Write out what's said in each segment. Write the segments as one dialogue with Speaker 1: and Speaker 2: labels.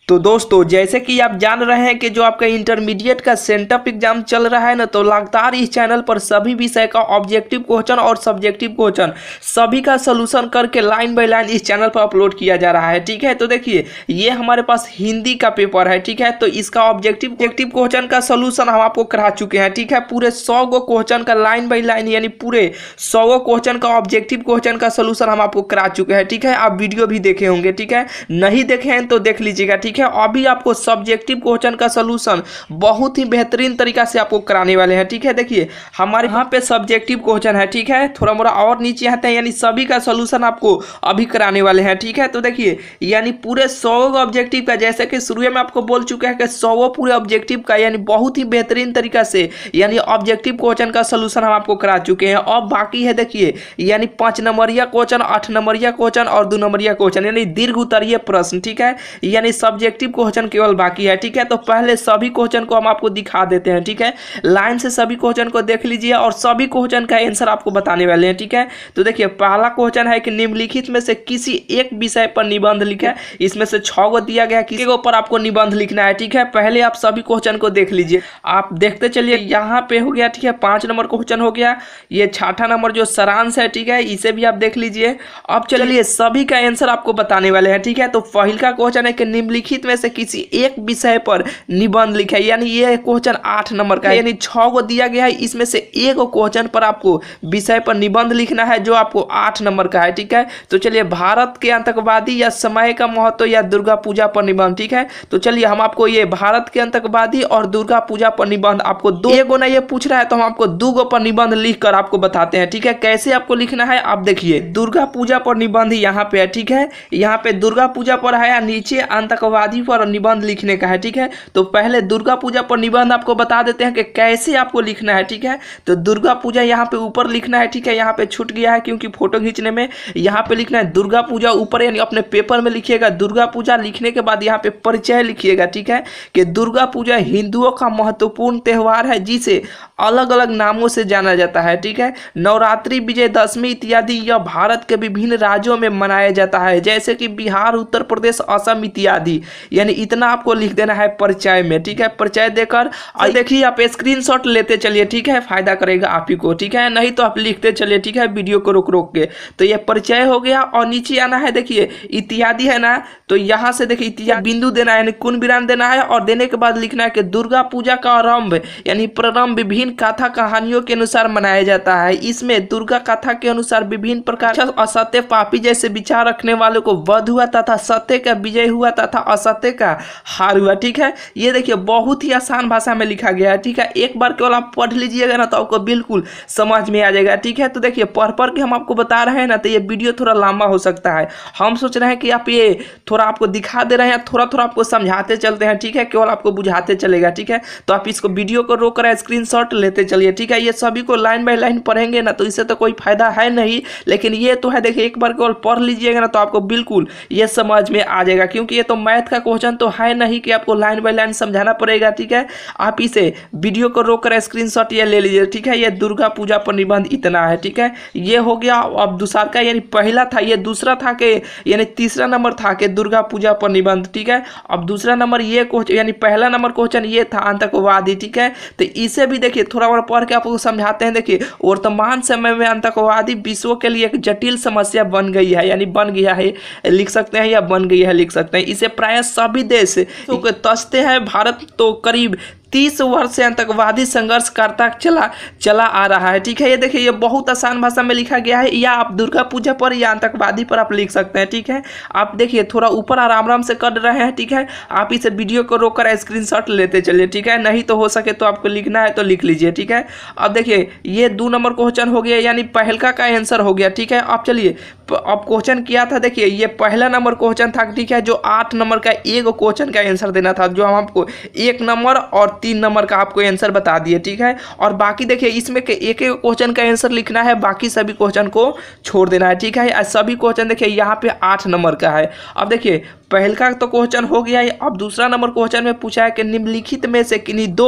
Speaker 1: तो दोस्तों जैसे कि आप जान रहे हैं कि जो आपका इंटरमीडिएट का सेंटअप एग्जाम चल रहा है ना, तो लगातार इस चैनल पर सभी विषय का ऑब्जेक्टिव क्वेश्चन और सब्जेक्टिव क्वेश्चन सभी का सलूशन करके लाइन बाय लाइन इस चैनल पर अपलोड किया जा रहा है। ठीक है, तो देखिए ये हमारे पास हिंदी का पेपर है। ठीक है, तो इसका ऑब्जेक्टिव क्वेश्चन का सलूशन हम आपको करा चुके हैं। ठीक है, पूरे 100 गो क्वेश्चन का लाइन बाय लाइन यानी पूरे 100 गो क्वेश्चन का ऑब्जेक्टिव क्वेश्चन का सलूशन हम आपको करा चुके हैं। ठीक है, आप वीडियो भी देखे होंगे। ठीक है, नहीं देखे हैं तो देख लीजिएगा। ठीक है, अभी आपको सब्जेक्टिव क्वेश्चन का सलूशन बहुत ही बेहतरीन तरीका से आपको कराने वाले हैं। ठीक है, देखिए हमारे यहाँ पे सब्जेक्टिव क्वेश्चन है। ठीक है, थोड़ा मोड़ा और नीचे आते हैं, यानी सभी का सलूशन आपको अभी कराने वाले हैं। ठीक है, तो देखिए यानी पूरे 100 ऑब्जेक्टिव का, जैसे कि शुरू में आपको बोल चुके हैं कि 100 पूरे ऑब्जेक्टिव का यानी बहुत ही बेहतरीन तरीका से यानी ऑब्जेक्टिव क्वेश्चन का सलूशन हम आपको करा चुके हैं। अब बाकी है देखिए यानी 5 नंबरिया क्वेश्चन, 8 नंबरिया क्वेश्चन और 2 नंबरिया क्वेश्चन यानी दीर्घ उत्तरीय प्रश्न। ठीक है, यानी सब्जेक्टिव क्वेश्चन केवल बाकी है। ठीक है, तो पहले सभी क्वेश्चन को हम आपको दिखा देते हैं। ठीक है, लाइन से सभी क्वेश्चन को देख लीजिए और सभी क्वेश्चन का आंसर आपको बताने वाले हैं। ठीक है, तो देखिए पहला क्वेश्चन है कि निम्नलिखित में से किसी एक विषय पर निबंध लिखें। इसमें से 6 गो दिया गया, किसी के ऊपर आपको निबंध लिखना है। ठीक है, पहले आप सभी क्वेश्चन को देख लीजिए, आप देखते चलिए। यहाँ पे हो गया, ठीक है, 5 नंबर क्वेश्चन हो गया। ये 6ठा नंबर जो सारांश है, ठीक है, इसे भी आप देख लीजिए। अब चलिए सभी का आंसर आपको बताने वाले हैं। ठीक है, तो पहला क्वेश्चन है कि निम्नलिखित में से किसी एक विषय पर निबंध लिखे, यानी ये क्वेश्चन 8 नंबर का है, यानी 6 गो दिया गया है, इसमें से एक क्वेश्चन पर आपको विषय पर निबंध लिखना है जो आपको 8 नंबर का है। ठीक है, तो चलिए भारत के आतंकवादी या समय का महत्व या दुर्गा पूजा पर निबंध। ठीक है, तो चलिए हम आपको ये भारत के आतंकवादी और दुर्गा पूजा पर निबंध आपको दो गो ना ये पूछ रहा है, तो हम आपको 2 गो पर निबंध लिख कर आपको बताते हैं। ठीक है, कैसे आपको लिखना है आप देखिए। दुर्गा पूजा पर निबंध यहाँ पे है। ठीक है, यहाँ पे दुर्गा पूजा पर है, नीचे आतंकवादी पर निबंध लिखने का है। ठीक है, तो पहले दुर्गा पूजा पर निबंध आपको बता देते हैं कि कैसे आपको लिखना है। ठीक है, तो दुर्गा पूजा यहाँ पे ऊपर लिखना है। ठीक है, यहाँ पे छूट गया है क्योंकि फोटो खींचने में, यहाँ पे लिखना है दुर्गा पूजा ऊपर, यानी अपने पेपर में लिखिएगा दुर्गा पूजा। लिखने के बाद यहाँ पे परिचय लिखिएगा। ठीक है, कि दुर्गा पूजा हिंदुओं का महत्वपूर्ण त्यौहार है जिसे अलग अलग नामों से जाना जाता है। ठीक है, नवरात्रि, विजयदशमी इत्यादि यह भारत के विभिन्न राज्यों में मनाया जाता है, जैसे कि बिहार, उत्तर प्रदेश, असम इत्यादि। यानी इतना आपको लिख देना है परिचय में। ठीक है, परिचय देकर और देखिए आप स्क्रीनशॉट लेते चलिए। ठीक है, फायदा करेगा आप ही को। ठीक है, नहीं तो आप लिखते चलिए। ठीक है, वीडियो को रोक रोक के। तो ये परिचय हो गया और नीचे आना है, देखिए इत्यादि है ना, तो यहाँ से देखिए इत्यादि बिंदु देना है, यानी कुन विराम देना है और देने के बाद लिखना है कि दुर्गा पूजा का आरंभ यानी प्रारंभ विभिन्न कथा कहानियों के अनुसार मनाया जाता है। इसमें दुर्गा कथा के अनुसार विभिन्न प्रकार असत्य पापी जैसे विचार रखने वालों को वध हुआ तथा सत्य का विजय हुआ तथा असत्य का हार हुआ। ठीक है, ये देखिए बहुत ही आसान भाषा में लिखा गया है। ठीक है, एक बार केवल आप पढ़ लीजिएगा ना तो आपको बिल्कुल समझ में आ जाएगा। ठीक है, तो देखिए पढ़ पढ़ के हम आपको बता रहे हैं ना, तो ये वीडियो थोड़ा लंबा हो सकता है। हम सोच रहे हैं कि आप ये थोड़ा आपको दिखा दे रहे हैं, थोड़ा थोड़ा आपको समझाते चलते हैं। ठीक है, केवल आपको बुझाते चलेगा। ठीक है, तो आप इसको वीडियो को रोक कर स्क्रीनशॉट लेते चलिए। ठीक है, ये सभी को लाइन बाय लाइन पढ़ेंगे ना तो इससे तो कोई फायदा है नहीं, लेकिन ये तो है देखिए एक बार केवल पढ़ लीजिएगा ना तो आपको बिल्कुल ये समझ में आ जाएगा, क्योंकि ये तो मैथ का क्वेश्चन तो है नहीं कि आपको लाइन बाय लाइन समझाना पड़ेगा। ठीक है, आप इसे वीडियो को रोक कर स्क्रीनशॉट ये ले लीजिए। ठीक है, ये दुर्गा पूजा पर निबंध इतना है। ठीक है, ये हो गया। अब दूसरा का यानी पहला था, ये दूसरा था कि यानी तीसरा नंबर था कि दुर्गा पूजा पर निबंध। ठीक है, अब दूसरा नंबर ये क्वेश्चन यानी पहला नंबर क्वेश्चन ये था आतंकवादी। ठीक है, तो इसे भी देखिए थोड़ा और पढ़ के आपको समझाते हैं। देखिए वर्तमान समय में आतंकवादी विश्व के लिए एक जटिल समस्या बन गई है, यानी बन गया है लिख सकते हैं या बन गई है लिख सकते हैं। इसे प्राय सभी देश तस्ते हैं। भारत तो करीब 30 वर्ष से आतंकवादी संघर्ष करता चला आ रहा है। ठीक है, ये देखिए ये बहुत आसान भाषा में लिखा गया है, या आप दुर्गा पूजा पर या आतंकवादी पर आप लिख सकते हैं। ठीक है, आप देखिए थोड़ा ऊपर आराम आराम से कर रहे हैं। ठीक है, आप इसे वीडियो को रोक कर स्क्रीनशॉट लेते चलिए। ठीक है, नहीं तो हो सके तो आपको लिखना है तो लिख लीजिए। ठीक है, अब देखिए ये 2 नंबर क्वेश्चन हो गया, यानी पहलका का आंसर हो गया। ठीक है, अब चलिए अब क्वेश्चन किया था, देखिए ये पहला नंबर क्वेश्चन था। ठीक है, जो 8 नंबर का एक क्वेश्चन का आंसर देना था, जो हम आपको 1 नंबर और 3 नंबर का आपको आंसर बता दिए। ठीक है, और बाकी देखिए इसमें एक एक क्वेश्चन का आंसर लिखना है, बाकी सभी क्वेश्चन को छोड़ देना है। ठीक है, सभी क्वेश्चन देखिए यहाँ पे 8 नंबर का है। अब देखिए पहला तो क्वेश्चन हो गया है। अब दूसरा नंबर क्वेश्चन में पूछा है कि निम्नलिखित में से किन्हीं दो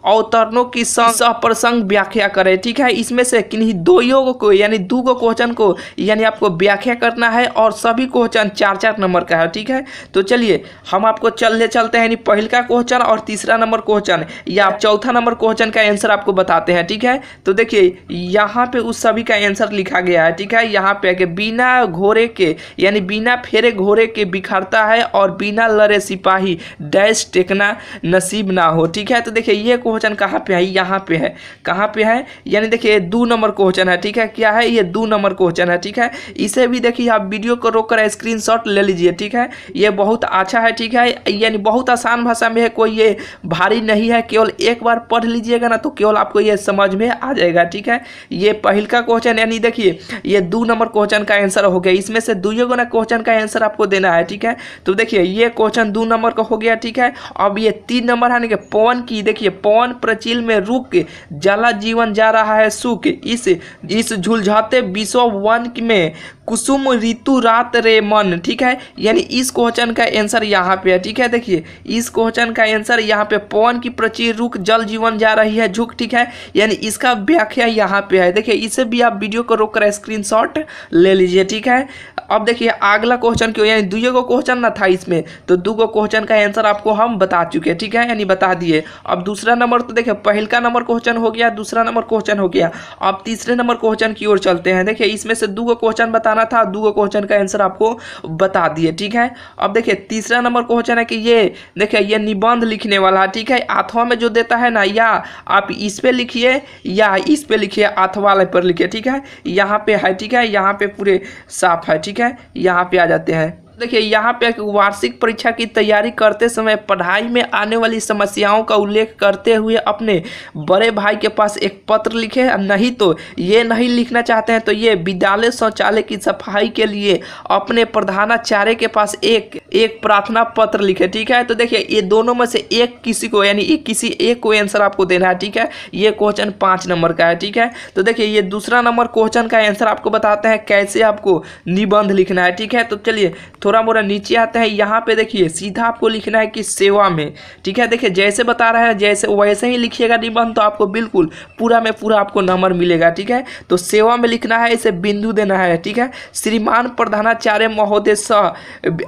Speaker 1: अवतरणों की सप्रसंग व्याख्या करें। ठीक है, इसमें से किन्हीं दो योग को यानी दो को क्वेश्चन को यानी आपको व्याख्या करना है और सभी क्वेश्चन 4-4 नंबर का है। ठीक है, तो चलिए हम आपको चलते हैं यानी पहला क्वेश्चन और तीसरा नंबर क्वेश्चन या चौथा नंबर क्वेश्चन का आंसर आपको बताते हैं। ठीक है, तो देखिए यहाँ पे उस सभी का आंसर लिखा गया है। ठीक है, यहाँ पे कि बिना घोड़े के यानी बिना फेरे घोड़े के बिखरता है और बिना लड़े सिपाही डैश टेकना नसीब ना हो। ठीक है, तो देखिए ये क्वेश्चन कहाँ पे है, यहाँ पे है। कहाँ पे है यानी देखिए 2 नंबर क्वेश्चन है। ठीक है, क्या है ये 2 नंबर क्वेश्चन है। ठीक है, इसे भी देखिए आप वीडियो को रोककर स्क्रीनशॉट ले लीजिए। ठीक है, ये बहुत अच्छा है। ठीक है, यानी बहुत आसान भाषा में है, कोई ये भारी नहीं है, केवल एक बार पढ़ लीजिएगा ना तो केवल आपको ये समझ में आ जाएगा। ठीक है, ये पहला क्वेश्चन यानी देखिए ये 2 नंबर क्वेश्चन का आंसर हो गया। इसमें से 2 गुना क्वेश्चन का आंसर आपको देना है। ठीक है, तो देखिए ये क्वेश्चन 2 नंबर का हो गया। ठीक है, अब ये 3 नंबर है कि पवन की देखिए पवन प्रचिल में रुक जला जीवन जा रहा है सुख इस झुलझाते विश्व वन में कुसुम ऋतु रात रे मन। ठीक है, यानी इस क्वेश्चन का आंसर यहाँ पे है। ठीक है, देखिए इस क्वेश्चन का आंसर यहाँ पे पवन की प्रचिल रुक जल जीवन जा रही है झुक। ठीक है, यानी इसका व्याख्या यहाँ पे है। देखिए इसे भी आप वीडियो को रोककर स्क्रीनशॉट ले लीजिए। ठीक है, अब देखिए अगला क्वेश्चन क्यों यानी 2 गो क्वेश्चन ना था इसमें, तो 2 गो क्वेश्चन का आंसर आपको हम बता चुके। ठीक है, यानी बता दिए। अब दूसरा नंबर तो देखिए पहला नंबर क्वेश्चन हो गया, दूसरा नंबर क्वेश्चन हो गया। अब तीसरे नंबर क्वेश्चन की ओर चलते हैं। देखिए इसमें से 2 गो क्वेश्चन बताना था, 2 गो क्वेश्चन का आंसर आपको बता दिए। ठीक है, अब देखिए तीसरा नंबर क्वेश्चन है कि ये देखिए ये निबंध लिखने वाला है। ठीक है, अथवा में जो देता है ना या आप इस पे लिखिए या इस पे लिखिए, अथवा वाले पर लिखिए। ठीक है, यहाँ पे है। ठीक है, यहाँ पे पूरे साफ है। ठीक है, यहाँ पे आ जाते हैं। देखिए यहाँ पे वार्षिक परीक्षा की तैयारी करते समय पढ़ाई में आने वाली समस्याओं का उल्लेख करते हुए अपने बड़े भाई के पास एक पत्र लिखे। नहीं तो ये नहीं लिखना चाहते हैं तो ये विद्यालय शौचालय की सफाई के लिए अपने प्रधानाचार्य के पास एक प्रार्थना पत्र लिखे। ठीक है, तो देखिए ये दोनों में से एक किसी को यानी किसी एक को आंसर आपको देना है। ठीक है, ये क्वेश्चन 5 नंबर का है। ठीक है, तो देखिए ये दूसरा नंबर क्वेश्चन का आंसर आपको बताते हैं कैसे आपको निबंध लिखना है। ठीक है, तो चलिए थोड़ा मोड़ा नीचे आते हैं। यहाँ पे देखिए सीधा आपको लिखना है कि सेवा में। ठीक है, देखिए जैसे बता रहे हैं जैसे वैसे ही लिखिएगा निबंध तो आपको बिल्कुल पूरा में पूरा आपको नंबर मिलेगा। ठीक है, तो सेवा में लिखना है, इसे बिंदु देना है। ठीक है, श्रीमान प्रधानाचार्य महोदय सह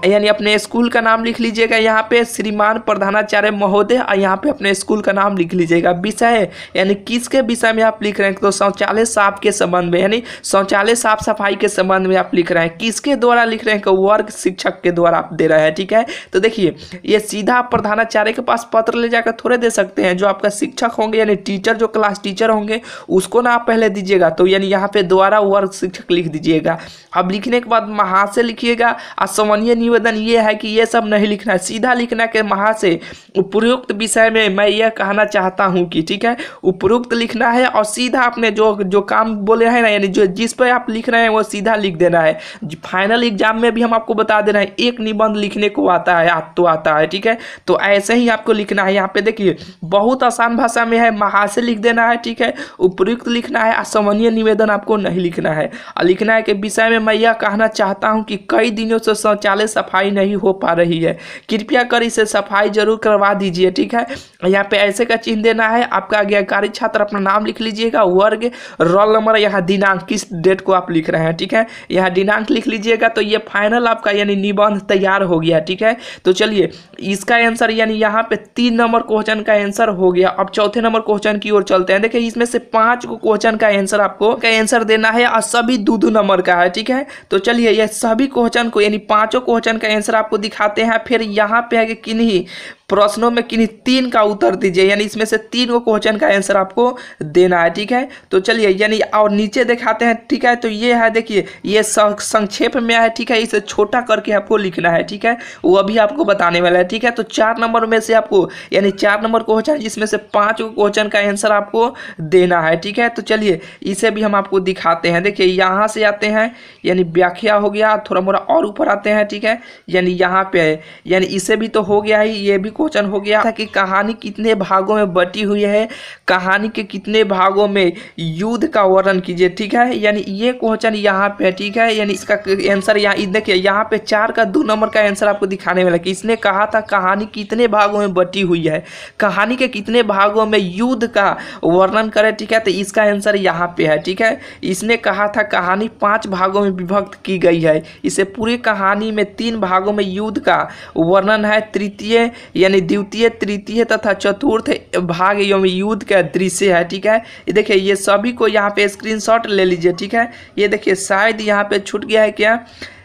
Speaker 1: यानी अपने स्कूल का नाम लिख लीजिएगा। यहाँ पे श्रीमान प्रधानाचार्य महोदय और यहाँ पे अपने स्कूल का नाम लिख लीजिएगा। विषय यानी किसके विषय में आप लिख रहे हैं, तो शौचालय साफ के संबंध में यानी शौचालय साफ सफाई के संबंध में आप लिख रहे हैं। किसके द्वारा लिख रहे हैं, वर्ग शिक्षक के द्वारा आप दे रहे हैं। ठीक है, तो देखिए ये सीधा आप प्रधानाचार्य के पास पत्र ले जाकर थोड़े दे सकते हैं। जो आपका शिक्षक होंगे यानी टीचर जो क्लास टीचर होंगे उसको ना आप पहले दीजिएगा, तो यानी यहाँ पे द्वारा वर्ग शिक्षक लिख दीजिएगा। अब लिखने के बाद महाशय लिखिएगा। असमनीय निवेदन ये है कि ये सब नहीं लिखना है, सीधा लिखना कि महाशय उपयुक्त विषय में मैं यह कहना चाहता हूँ कि। ठीक है, उपयुक्त लिखना है और सीधा आपने जो काम बोले हैं ना यानी जो जिस पर आप लिख रहे हैं वो सीधा लिख देना है। फाइनल एग्जाम में भी हम आपको बता दे रहे हैं एक निबंध लिखने को आता है तो आता है। ठीक है, तो ऐसे ही आपको लिखना है। यहाँ पे देखिए बहुत आसान भाषा में है, महाशय लिख देना है। ठीक है, उपयुक्त लिखना है, असमनीय निवेदन आपको नहीं लिखना है। और लिखना है कि विषय में मैं यह कहना चाहता हूँ कि कई दिनों से शौचालय सफाई नहीं हो पा रही है, कृपया कर इसे सफाई जरूर करवा दीजिए। ठीक है, यहाँ पे ऐसे का चिन्ह देना है। आपका आज्ञाकारी छात्र अपना नाम लिख लीजिएगा, वर्ग, रोल नंबर, यहाँ दिनांक, किस डेट को आप लिख रहे हैं। ठीक है, यहाँ दिनांक लिख लीजिएगा। तो ये फाइनल आपका यानी निबंध तैयार हो गया। ठीक है, तो चलिए इसका आंसर यानी यहाँ पे 3 नंबर क्वेश्चन का आंसर हो गया। अब चौथे नंबर क्वेश्चन की ओर चलते हैं। देखिए इसमें से 5 को क्वेश्चन का आंसर आपको आंसर देना है और सभी 2-2 नंबर का है। ठीक है, तो चलिए ये सभी क्वेश्चन को यानी 5 क्वेश्चन का आंसर आपको दिखाते हैं। फिर यहाँ पे है कि किन्हीं प्रश्नों में किन्हीं 3 का उत्तर दीजिए, यानी इसमें से 3 को क्वेश्चन का आंसर आपको देना है। ठीक है, तो चलिए यानी और नीचे दिखाते हैं। ठीक है, तो ये है देखिए ये संक्षेप में है। ठीक है, इसे छोटा करके आपको लिखना है। ठीक है, वो अभी आपको बताने वाला है। ठीक है, तो 4 नंबर में से आपको यानी 4 नंबर क्वेश्चन जिसमें से 5 को क्वेश्चन का आंसर आपको देना है। ठीक है, तो चलिए इसे भी हम आपको दिखाते हैं। देखिए यहाँ से आते हैं यानी व्याख्या हो गया, थोड़ा मोड़ा और ऊपर आते हैं। ठीक है, यानी यहाँ पे है यानी इसे भी तो हो गया ही, ये भी क्वेश्चन हो गया था कि कहानी कितने भागों में बटी हुई है, कहानी के कितने भागों में युद्ध का वर्णन कीजिए। ठीक है, यानी ये क्वेश्चन यहाँ पे है। ठीक है, यानी इसका आंसर यहाँ देखिए, यहाँ पे 4 का 2 नंबर का आंसर आपको दिखाने वाला कि इसने कहा था कहानी कितने भागों में बटी हुई है, कहानी के कितने भागों में युद्ध का वर्णन करें। ठीक है, तो इसका आंसर यहाँ पे है। ठीक है, इसने कहा था कहानी 5 भागों में विभक्त की गई है। इसे पूरी कहानी में 3 भागों में युद्ध का वर्णन है, तृतीय यानी द्वितीय, तृतीय तथा चतुर्थ भाग में युद्ध का दृश्य है। ठीक है, ये देखिए ये सभी को यहाँ पे स्क्रीनशॉट ले लीजिए। ठीक है, ये देखिए शायद यहाँ पे छूट गया है क्या,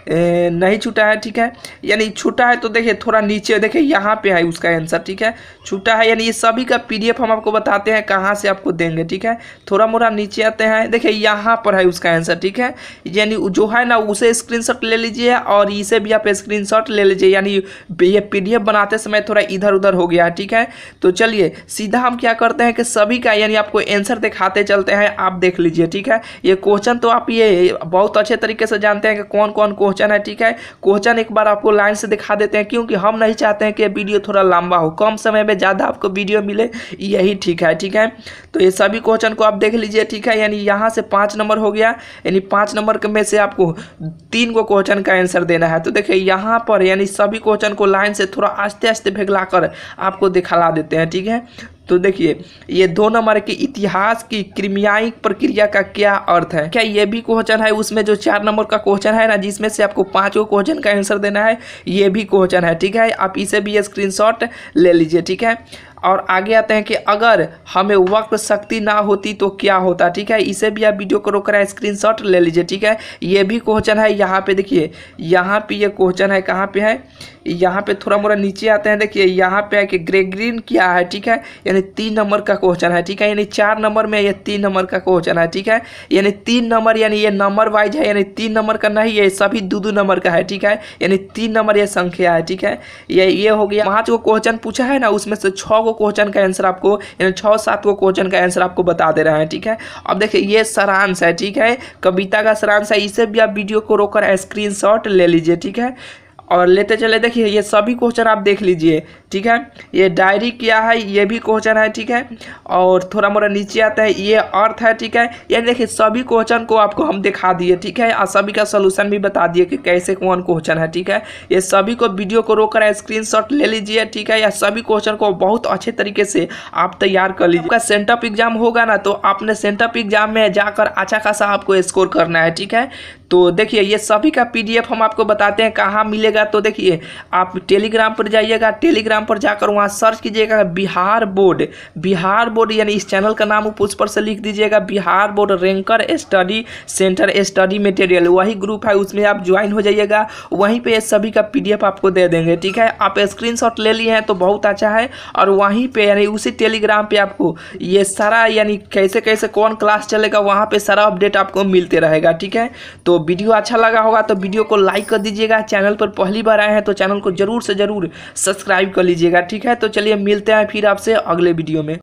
Speaker 1: नहीं छूटा है। ठीक है, यानी छूटा है तो देखिए थोड़ा नीचे देखिए यहाँ पे है उसका आंसर। ठीक है, छूटा है यानी ये सभी का पीडीएफ हम आपको बताते हैं कहाँ से आपको देंगे। ठीक है, थोड़ा मोड़ा नीचे आते हैं, देखिए यहाँ पर है उसका आंसर। ठीक है, यानी जो है ना उसे स्क्रीनशॉट ले लीजिए और इसे भी आप स्क्रीनशॉट ले लीजिए, यानी ये पीडीएफ बनाते समय थोड़ा इधर उधर हो गया है। ठीक है, तो चलिए सीधा हम क्या करते हैं कि सभी का यानी आपको आंसर दिखाते चलते हैं, आप देख लीजिए। ठीक है, ये क्वेश्चन तो आप ये बहुत अच्छे तरीके से जानते हैं कि कौन कौन क्वेश्चन है। ठीक है, क्वेश्चन एक बार आपको लाइन से दिखा देते हैं क्योंकि हम नहीं चाहते हैं कि वीडियो थोड़ा लंबा हो, कम समय में ज़्यादा आपको वीडियो मिले, यही ठीक है। ठीक है, तो ये सभी क्वेश्चन को आप देख लीजिए। ठीक है, यानी यहाँ से 5 नंबर हो गया, यानी 5 नंबर में से आपको 3 को क्वेश्चन का आंसर देना है। तो देखिए यहाँ पर यानी सभी क्वेश्चन को लाइन से थोड़ा आस्ते आस्ते भिगला कर आपको दिखला देते हैं। ठीक है, तो देखिए ये 2 नंबर के इतिहास की क्रिमियाई प्रक्रिया का क्या अर्थ है, क्या ये भी क्वेश्चन है। उसमें जो 4 नंबर का क्वेश्चन है ना जिसमें से आपको 5 क्वेश्चन का आंसर देना है, ये भी क्वेश्चन है। ठीक है, आप इसे भी स्क्रीनशॉट ले लीजिए। ठीक है, और आगे आते हैं कि अगर हमें वक्त शक्ति ना होती तो क्या होता। ठीक है, इसे भी आप वीडियो को रोक कर स्क्रीनशॉट ले लीजिए। ठीक है, ये भी क्वेश्चन है। यहाँ पे देखिए, यहाँ पे ये क्वेश्चन है, कहाँ पे है, यहाँ पे थोड़ा मोड़ा नीचे आते हैं, देखिए यहाँ पे है कि ग्रेगरिन क्या है। ठीक है, यानी 3 नंबर का क्वेश्चन है। ठीक है, यानी 4 नंबर में ये 3 नंबर का क्वेश्चन है। ठीक है, यानी 3 नंबर यानी ये नंबर वाइज है, यानी 3 नंबर का नहीं, ये सभी 2-2 नंबर का है। ठीक है, यानी 3 नंबर ये संख्या है। ठीक है, ये हो गया। 5 को क्वेश्चन पूछा है ना, उसमें से 6 को क्वेश्चन का आंसर आपको यानी 6-7 को क्वेश्चन का आंसर आपको बता दे रहे हैं। ठीक है, अब देखिए ये सारांश है। ठीक है, कविता का सारांश है, इसे भी आप वीडियो को रोककर स्क्रीनशॉट ले लीजिए। ठीक है, और लेते चले, देखिए ये सभी क्वेश्चन आप देख लीजिए। ठीक है, ये डायरी क्या है, ये भी क्वेश्चन है। ठीक है, और थोड़ा मोड़ा नीचे आता है, ये अर्थ है। ठीक है, ये देखिए सभी क्वेश्चन को आपको हम दिखा दिए। ठीक है, और सभी का सोल्यूशन भी बता दिए कि कैसे कौन क्वेश्चन है। ठीक है, ये सभी को वीडियो को रोककर स्क्रीनशॉट ले लीजिए। ठीक है, या सभी क्वेश्चन को बहुत अच्छे तरीके से आप तैयार कर लीजिए। आपका सेंटअप एग्जाम होगा ना तो आपने सेंटअप एग्जाम में जाकर अच्छा खासा आपको स्कोर करना है। ठीक है, तो देखिए ये सभी का पीडीएफ हम आपको बताते हैं कहाँ मिलेगा। तो देखिए आप टेलीग्राम पर जाइएगा, टेलीग्राम पर जाकर वहाँ सर्च कीजिएगा बिहार बोर्ड। बिहार बोर्ड यानी इस चैनल का नाम उस पर से लिख दीजिएगा, Bihar board ranker study centre study material, वही ग्रुप है, उसमें आप ज्वाइन हो जाइएगा। वहीं पे सभी का पीडीएफ आपको दे देंगे। ठीक है, आप स्क्रीनशॉट ले लिए हैं तो बहुत अच्छा है, और वहीं पे यानी उसी टेलीग्राम पे आपको ये सारा यानी कैसे कैसे कौन क्लास चलेगा वहाँ पे सारा अपडेट आपको मिलते रहेगा। ठीक है, तो वीडियो अच्छा लगा होगा तो वीडियो को लाइक कर दीजिएगा। चैनल पर पहली बार आए हैं तो चैनल को जरूर से जरूर सब्सक्राइब कर लीजिएगा। ठीक है, तो चलिए मिलते हैं फिर आपसे अगले वीडियो में।